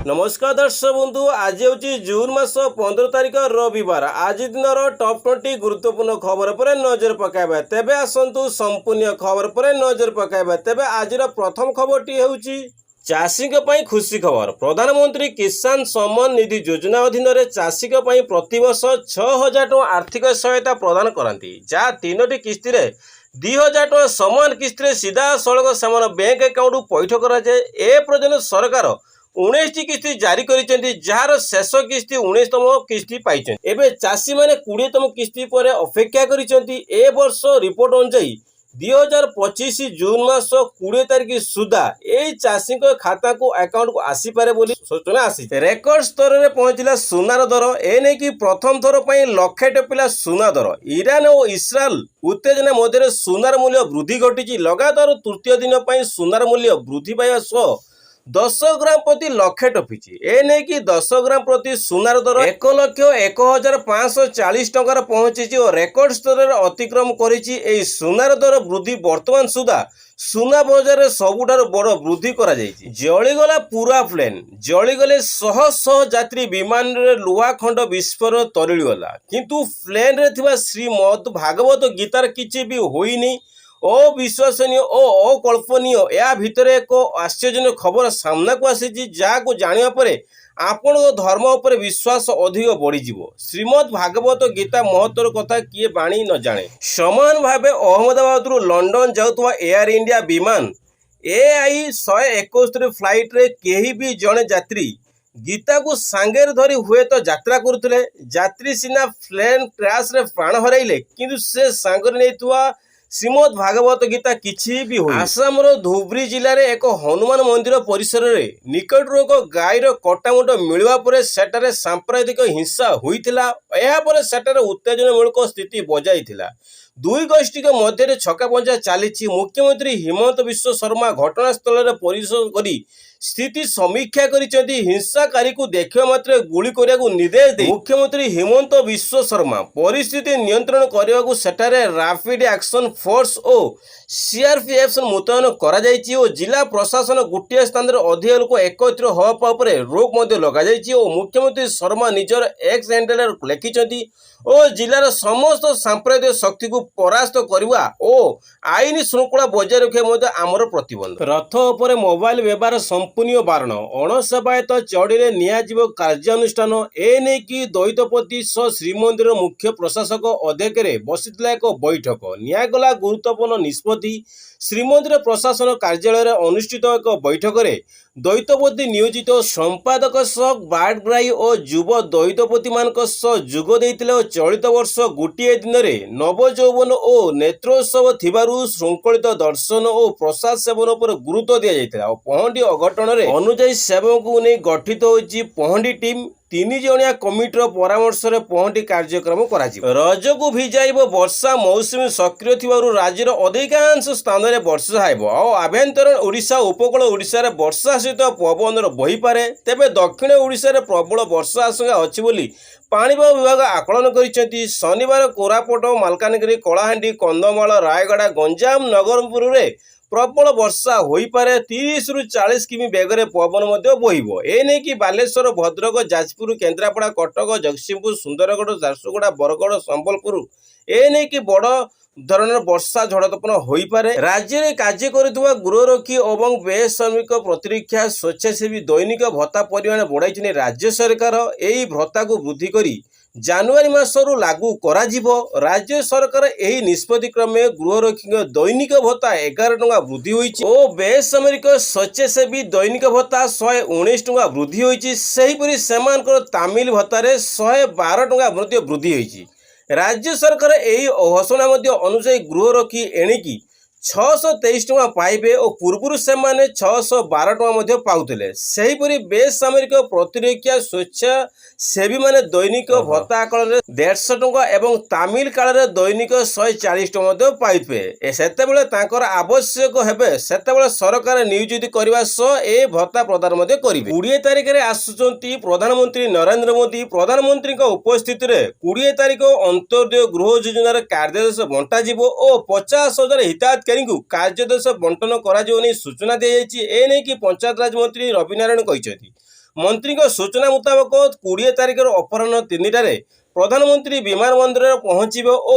नमस्कार दर्शक बंधु आज हूँ जून मास 15 तारिख रविवार। आज दिन टॉप 20 गुरुत्वपूर्ण खबर पर नजर पकाइबा। तेबे आसंतु संपूर्ण खबर पर नजर पकाइबा। तेबे आज प्रथम खबरटी होउची चाषी खुशी खबर। प्रधानमंत्री किसान सम्मान निधि योजना अधीन चाषी प्रतिवर्ष 6000 टଙ୍କା आर्थिक सहायता प्रदान करती, जहाँ 3टी किस्ती 2000 टଙ୍କା समान किस्ती सीधा सड़क से बैंक अकाउंट पैठ कराए। ए पर्यटन सरकार 19टी किस्ती जारी करिसेंती, जार शेष किस्ती 19तम किस्ती पाइछन। एबे चाषी माने 20तम किस्ती पर अपेक्षा करिसेंती। ए वर्ष रिपोर्ट अनुसार 2025 जून मास 20 तारिख सुधा ए चाषी खाता को अकाउंट को आसी पारे बोली सूचना आसी। रेकर्ड स्तर में पहुंचला सुनार दर। ए नै कि प्रथम थर पई लक्षे टपिला सुना दर। ईरान और इस्राएल उत्तेजना मध्य सुनार मूल्य वृद्धि घटी। लगातार तृतीय दिन पई सुनार मूल्य वृद्धि पाइबा सह 10 ग्राम प्रति लक्षे टपिछि। ए नै कि 10 ग्राम प्रति सुनार दर 1,01,540 टंकार पहुंची और रेकर्ड स्तर अतिक्रम करिछि। ए सुनार दर वृद्धि वर्तमान सुधा सुना बजार में सबुठार बड़ वृद्धि करा जाइछि। जळीगला पूरा प्लेन, जळीगले शह शह यात्री विमान रे लुहा खंड विस्फोरण तरिगला, किंतु प्लेन रे थिबा श्रीमद भागवत गीतार किछि भी होइनी। अविश्वसनीय और अकल्पनीय या भितर एक आश्चर्यजनक खबर सामना को आसी, जहाँ जानिया परे आपण धर्म उपर विश्वास अधिक बढ़ी। श्रीमद भागवत गीता महत्वर कथा किए बाणी न जाने। समान भाव अहमदाबाद रु लंडन जाउथवा एयर इंडिया विमान AI 171 फ्लाइट रे केही भी जने यात्री गीता को सांगे धरी हुए तो यात्रा करुले। यात्री सीना प्लेन क्रैश रे प्राण हराइले, किंतु से सांगरे नेतुआ श्रीमद भागवत गीता किछि भी हो। आसाम धुबरी जिले में एक हनुमान मंदिर परिसर में निकटर एक गाईर कटामुट मिलवा पर सेटारे सांप्रदायिक हिंसा होइतिला। एहा पर सेटारे उत्तेजनामूलक स्थिति बजाई थिला। दुई गोष्ठी के मध्य छका पंजा चली। मुख्यमंत्री हिमंत विश्व शर्मा घटनास्थल परिदर्शन करी स्थिति समीक्षा करिसेंती। हिंसाकारी को देखा मात्र गुली करने को निर्देश दे मुख्यमंत्री हिमंत विश्व शर्मा परिस्थिति नियंत्रण करने को सेठारे रैपिड एक्शन फोर्स और CRPF मुतयन करा जायछि और जिला प्रशासन गोटे स्थान अधिक लोक एकत्र होगा पर रोक लगा जायछि। और मुख्यमंत्री शर्मा निजर एक्स हैंडल लिखिछंती और जिलार समस्त सांप्रदायिक शक्ति को परास्त करवा और आईन श्रृंखला बजाय रखा आमर प्रतिबंध। रथ उपर मोबाइल व्यवहार संपूर्ण बारण। अणसेवायत चढ़ी नियाजीव कार्यानुष्ठान। ए नै कि द्वैतपति सह श्रीमंदिर मुख्य प्रशासक अध्यक्षरे बसिथिला एक बैठक। नियागला गुरुत्वपूर्ण निष्पत्ति। श्रीमंदिर प्रशासन कार्यालय अनुष्ठित एक बैठक में द्वैतपति नियोजित संपादक सह बाडग्राही और युव द्वैतपति मान जोग देइतिले। चलित वर्ष गोटे दिन में नवजौवन और नेत्रोत्सव थिबारु श्रृंखलित दर्शन और प्रसाद सेवन पर गुरुत्व दिया जाइतिला। पहंडी अघटन में अनुजाई सेवक को नहीं गठित होइछि पहंडी टीम। 3 जणिया कमिटर परामर्श में पहंडी कार्यक्रम करा। रज को भिजाइब वर्षा मौसुमी सक्रिय थिबारु राज्यर अधिकांश स्थान में वर्षा हेबो और आभ्यंतरण ओडिशा उपकूल ओडिशा रे वर्षा सहित पवन बही पारे। तेबे दक्षिण ओडिशा रे प्रबल वर्षा आशंका अछि बोली पाणीपाग विभाग आकलन करिसेंती। शनिवार कोरापुट, मालकानगिरी, कलाहांडी, कंधमाल, रायगड़ा, गंजाम, नगरपुर रे प्रबल वर्षा होई पारे। 30 रु 40 किमी बेगर पवन बहिबो। ए नै कि बालेश्वर, भद्रक, जाजपुर, केन्द्रापड़ा, कटक, जगतसिंहपुर, सुंदरगढ़, झारसुगुड़ा, बरगढ़, संबलपुर ए नै कि बड़ धरणर वर्षा झड़तोफान होई पारे। राज्य में कार्य करुवा गृहरक्षी और बेसामरिक प्रतिरक्षा स्वेच्छासेवी दैनिक भत्ता परिमाण बढ़ाई राज्य सरकार। यही भत्ता को वृद्धि करी जानुआरी मासरू लागू करा जिवो। राज्य सरकार यही निष्पत्ति क्रमे गृहरक्षी दैनिक भत्ता 11 टଙ୍କା वृद्धि होइछि और बेसामरिक स्वेच्छासेवी दैनिक भत्ता 119 टଙ୍କା वृद्धि होइछि। सेहिपरि सेमानकर तामिल भत्तारे 112 टଙ୍କା वृद्धि होइछि। राज्य सरकार यही घोषणा अनुसार गृहरक्षी एणिकी 623 टଙ୍କା पाइबे और पूर्व से 612 टଙ୍କା पाउथिले। सेहिपरि बेसामरिक प्रतिरक्षा स्वेच्छासेवी माने दैनिक भत्ता आकलन 150 टଙ୍କା एवं तामिल काल दैनिक 140 टଙ୍କା पाइबे। सेतेबेले तांकर आवश्यक हेबे सेतेबेले सरकार नियोजित करबा सह ए भत्ता प्रदान करिवे। 20 तारिख रे आसुचंती प्रधानमंत्री नरेंद्र मोदी। प्रधानमंत्री उपस्थित रे 20 तारिख अंत्योदय गृह योजनार कार्यादेश बंटा जिवो और 50,000 हिताधिकारी कार्यादेश बंटन करा सूचना दी जाइछि। ए नै कि पंचायत राज मंत्री रवि नारायण कहिसेंती ମନ୍ତ୍ରୀଙ୍କ ସୂଚନା ମୁତାବକ 20 ତାରିଖର ଅପରାହ୍ନ 3ଟାରେ ପ୍ରଧାନମନ୍ତ୍ରୀ ବିମାନ ବନ୍ଦରରେ ପହଞ୍ଚିବ ଓ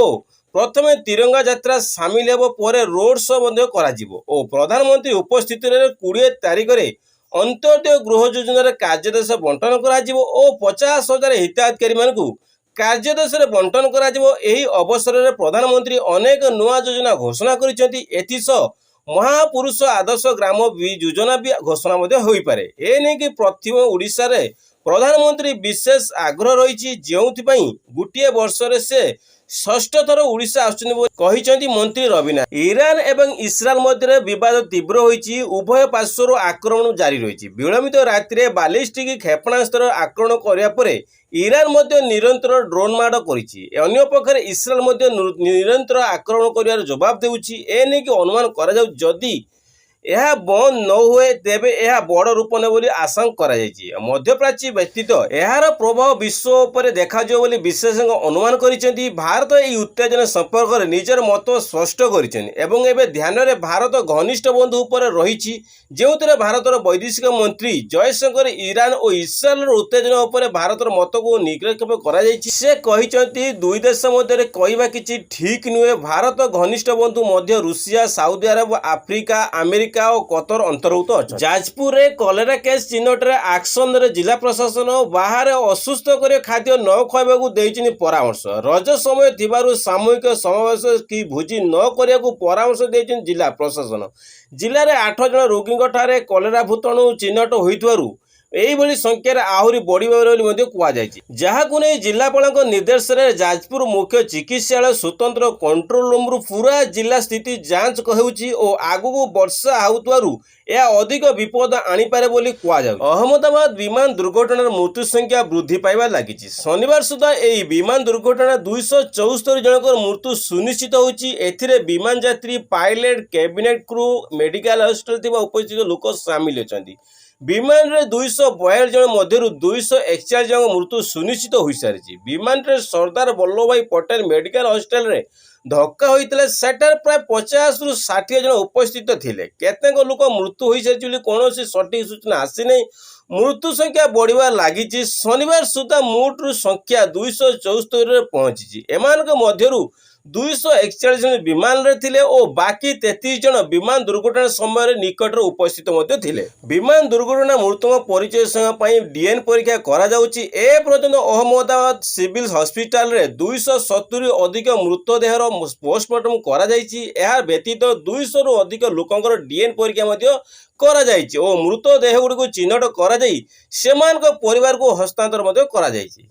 ପ୍ରଥମେ ତିରଙ୍ଗା ଯାତ୍ରା ସାମିଲ ହେବ, ପରେ ରୋଡ୍ ଶୋ ମଧ୍ୟ କରାଯିବ ଓ ପ୍ରଧାନମନ୍ତ୍ରୀ ଉପସ୍ଥିତିରେ 20 ତାରିଖରେ ଅନ୍ତ୍ୟୋଦୟ ଗୃହ ଯୋଜନାର କାର୍ଯ୍ୟଦେଶ ବଣ୍ଟନ କରାଯିବ ଓ 50,000 ହିତାଧିକାରୀମାନଙ୍କୁ କାର୍ଯ୍ୟଦେଶରେ ବଣ୍ଟନ କରାଯିବ। ଏହି ଅବସରରେ ପ୍ରଧାନମନ୍ତ୍ରୀ ଅନେକ ନୂଆ ଯୋଜନା ଘୋଷଣା କରିଛନ୍ତି। ଏଥିସହ ମହାପୁରୁଷ ଆଦର୍ଶ ଗ୍ରାମ ଯୋଜନା ବି ଘୋଷଣା ମଧ୍ୟ ହୋଇପାରେ। ଏ ନେଇକି ପଶ୍ଚିମ ଓଡ଼ିଶାରେ ପ୍ରଧାନମନ୍ତ୍ରୀ ବିଶେଷ ଆଗ୍ରହ ରହିଛି, ଯେଉଁଥିପାଇଁ ଗୋଟିଏ ବର୍ଷରେ ସେ 6ଠ ଥର ଓଡ଼ିଶା ଆସୁଛନ୍ତି ବୋଲି କହିଛନ୍ତି ମନ୍ତ୍ରୀ ରବିନାଥ। ଇରାନ ଏବଂ ଇସ୍ରାଏଲ ମଧ୍ୟରେ ବିବାଦ ତୀବ୍ର ହୋଇଛି। ଉଭୟ ପାର୍ଶ୍ୱରୁ ଆକ୍ରମଣ ଜାରି ରହିଛି। ବିଳମ୍ବିତ ରାତିରେ ବାଲିଷ୍ଟିକ୍ କ୍ଷେପଣାସ୍ତ୍ର ଆକ୍ରମଣ କରିବା ପରେ ଇରାନ ମଧ୍ୟ ନିରନ୍ତର ଡ୍ରୋନ୍ ମାଡ଼ କରିଛି। ଅନ୍ୟପକ୍ଷରେ ଇସ୍ରାଏଲ ମଧ୍ୟ ନିରନ୍ତର ଆକ୍ରମଣ କରିବାର ଜବାବ ଦେଉଛି। ଏ ନେଇକି ଅନୁମାନ କରାଯାଉଛି ଯଦି ଏହା ବନ୍ଦ ନ ହୁଏ ତେବେ ଏହା ବଡ଼ ରୂପ ନେବ ବୋଲି ଆଶଙ୍କା କରାଯାଇଛି। ମଧ୍ୟପ୍ରାଚ୍ୟ ବ୍ୟତୀତ ଏହାର ପ୍ରଭାବ ବିଶ୍ୱ ଉପରେ ଦେଖାଯିବ ବୋଲି ବିଶେଷଜ୍ଞ ଅନୁମାନ କରିଛନ୍ତି। ଭାରତ ଏହି ଉତ୍ତେଜନା ସମ୍ପର୍କରେ ନିଜର ମତ ସ୍ପଷ୍ଟ କରିଛନ୍ତି ଏବଂ ଏବେ ଧ୍ୟାନରେ ଭାରତ ଘନିଷ୍ଠ ବନ୍ଧୁ ଉପରେ ରହିଛି, ଯେଉଁଥିରେ ଭାରତର ବୈଦେଶିକ ମନ୍ତ୍ରୀ ଜୟଶଙ୍କର ଇରାନ ଓ ଇସ୍ରାଏଲର ଉତ୍ତେଜନା ଉପରେ ଭାରତର ମତକୁ ନିକ୍ଷେପ କରାଯାଇଛି। ସେ କହିଛନ୍ତି, ଦୁଇ ଦେଶ ମଧ୍ୟରେ କହିବା କିଛି ଠିକ୍ ନୁହେଁ। ଭାରତ ଘନିଷ୍ଠ ବନ୍ଧୁ ମଧ୍ୟ Russia, Saudi Arab, Africa, America ଓ କତର ଅନ୍ତର୍ଭୁକ୍ତ ଅଛନ୍ତି। ଯାଜପୁରରେ କଲେରା କେସ୍ ଚିହ୍ନଟରେ ଆକ୍ସନରେ ଜିଲ୍ଲା ପ୍ରଶାସନ ବାହାରେ ଅସୁସ୍ଥକର ଖାଦ୍ୟ ନ ଖୁଆଇବାକୁ ଦେଇଛନ୍ତି ପରାମର୍ଶ। ରଜ ସମୟ ଥିବାରୁ ସାମୂହିକ ସମାବେଶ କି ଭୋଜି ନ କରିବାକୁ ପରାମର୍ଶ ଦେଇଛନ୍ତି ଜିଲ୍ଲା ପ୍ରଶାସନ। ଜିଲ୍ଲାରେ 8 ଜଣ ରୋଗୀଙ୍କଠାରେ କଲେରା ଭୂତାଣୁ ଚିହ୍ନଟ ହୋଇଥିବାରୁ ଏହିଭଳି ସଂଖ୍ୟାରେ ଆହୁରି ବଢ଼ିବ ବୋଲି ମଧ୍ୟ କୁହାଯାଇଛି। ଯାହାକୁ ନେଇ ଜିଲ୍ଲାପାଳଙ୍କ ନିର୍ଦ୍ଦେଶରେ ଯାଜପୁର ମୁଖ୍ୟ ଚିକିତ୍ସାଳୟ ସ୍ୱତନ୍ତ୍ର କଣ୍ଟ୍ରୋଲ ରୁମ୍ରୁ ପୁରା ଜିଲ୍ଲା ସ୍ଥିତି ଯାଞ୍ଚ ହେଉଛି ଓ ଆଗକୁ ବର୍ଷା ହେଉଥିବାରୁ ଏହା ଅଧିକ ବିପଦ ଆଣିପାରେ ବୋଲି କୁହାଯାଉଛି। ଅହମ୍ମଦାବାଦ ବିମାନ ଦୁର୍ଘଟଣାର ମୃତ୍ୟୁ ସଂଖ୍ୟା ବୃଦ୍ଧି ପାଇବାରେ ଲାଗିଛି। ଶନିବାର ସୁଦ୍ଧା ଏହି ବିମାନ ଦୁର୍ଘଟଣା 274 ଜଣଙ୍କର ମୃତ୍ୟୁ ସୁନିଶ୍ଚିତ ହୋଇଛି। ଏଥିରେ ବିମାନ ଯାତ୍ରୀ, pilot, cabinet crew, medical hospital ଥିବା ଉପସ୍ଥିତ ଲୋକ ସାମିଲ ଅଛନ୍ତି। ବିମାନରେ 242 ଜଣ ମଧ୍ୟରୁ 241 ଜଣଙ୍କ ମୃତ୍ୟୁ ସୁନିଶ୍ଚିତ ହୋଇସାରିଛି। ବିମାନରେ ସର୍ଦ୍ଦାର ବଲ୍ଲଭଭାଇ ପଟେଲ ମେଡିକାଲ ହସ୍ପିଟାଲରେ ଧକ୍କା ହୋଇଥିଲେ। ସେଠାରେ ପ୍ରାୟ 50ରୁ 60 ଜଣ ଉପସ୍ଥିତ ଥିଲେ। କେତେକ ଲୋକ ମୃତ୍ୟୁ ହୋଇସାରିଛି ବୋଲି କୌଣସି ସଠିକ ସୂଚନା ଆସିନାହିଁ। ମୃତ୍ୟୁ ସଂଖ୍ୟା ବଢ଼ିବାରେ ଲାଗିଛି। ଶନିବାର ସୁଦ୍ଧା ମୋଟରୁ ସଂଖ୍ୟା 274ରେ ପହଞ୍ଚିଛି। ଏମାନଙ୍କ ମଧ୍ୟରୁ 241 ଜଣ ବିମାନରେ ଥିଲେ ଓ ବାକି 33 ଜଣ ବିମାନ ଦୁର୍ଘଟଣା ସମୟରେ ନିକଟରେ ଉପସ୍ଥିତ ମଧ୍ୟ ଥିଲେ। ବିମାନ ଦୁର୍ଘଟଣା ମୃତଙ୍କ ପରିଚୟ ସଂଖ୍ୟା ପାଇଁ DNA ପରୀକ୍ଷା କରାଯାଉଛି। ଏ ପର୍ଯ୍ୟନ୍ତ ଅହମ୍ମଦାବାଦ ସିଭିଲ ହସ୍ପିଟାଲରେ 270ରୁ ଅଧିକ ମୃତଦେହର ପୋଷ୍ଟମର୍ଟମ କରାଯାଇଛି। ଏହା ବ୍ୟତୀତ 200ରୁ ଅଧିକ ଲୋକଙ୍କର DNA ପରୀକ୍ଷା ମଧ୍ୟ କରାଯାଇଛି ଓ ମୃତଦେହଗୁଡ଼ିକୁ ଚିହ୍ନଟ କରାଯାଇ ସେମାନଙ୍କ ପରିବାରକୁ ହସ୍ତାନ୍ତର ମଧ୍ୟ କରାଯାଇଛି।